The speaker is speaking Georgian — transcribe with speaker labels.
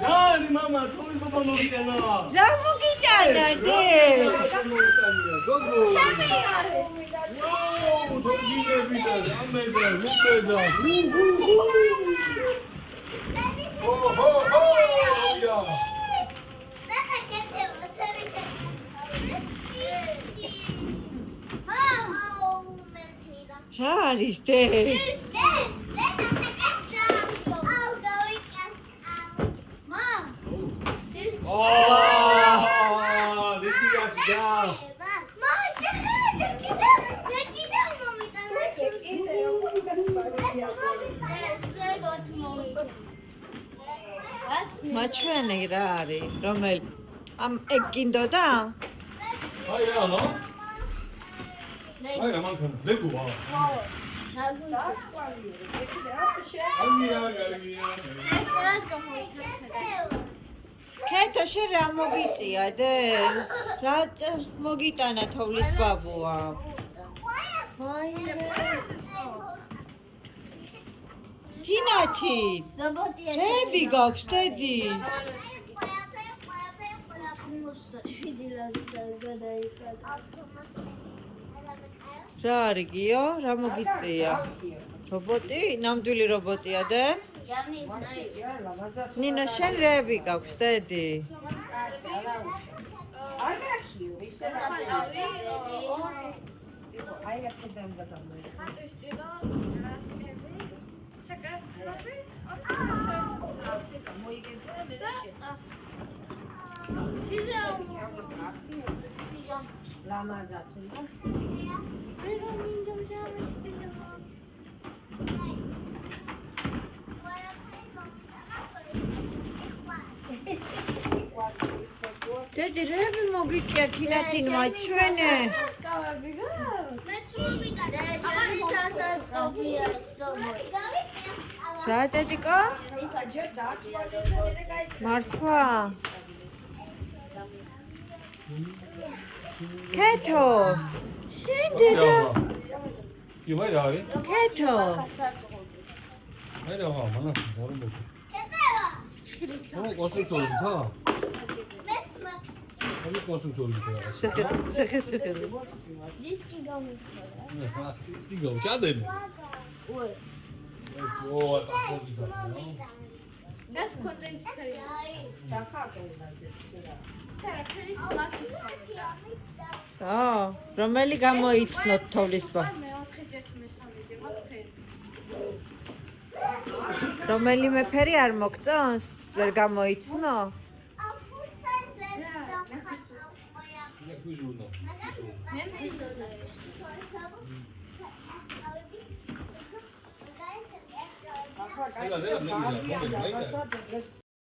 Speaker 1: Dai, mamma, come papà non viene là?
Speaker 2: რა მოგიტანა დე?
Speaker 1: Wow, tornire vita, ammeda, ruppeda. Oh, oh, oh, yeah.
Speaker 2: რა არის დე?
Speaker 1: Oh, this is down.
Speaker 2: მაჩვენე რა არის? რომელი? ამ ეგ გინდოდა?
Speaker 1: Hai, ja, no? Hai, manca. Lego, va.
Speaker 2: ქეთო შენ რა მოგიწია დე? რა მოგიტანა თოვლის ბაბუა? თინათი რები გაქვს დედი? რა არის გიო? რა მოგიწია? რობოტი? ნამდვილი რობოტია დე? ნინო შენ რები გაქვს დედი? დედი რები მოგიწია თინათინ მაჩვენე? რა დედიკო? მართლა? ქეთო შენ დედა?
Speaker 1: Io vai dai.
Speaker 2: ქეთო
Speaker 1: Hai da va, mana, moru mo. Oh, construtor, ha. Hai construtor.
Speaker 2: შეხეთ
Speaker 3: Diski gamitsora.
Speaker 1: Stigao, cadem.
Speaker 3: Ой.
Speaker 1: Oh, tá foda.
Speaker 4: Раз куда из Кореи. Тара Крис Макис.
Speaker 2: რომელი გამოიცნოთ თოვლის ბაბუა? რომელიმე ფერი არ მოგწონს? ვერ გამოიცნო?
Speaker 1: Jak wyżuno. Nega, nega, nega, nega.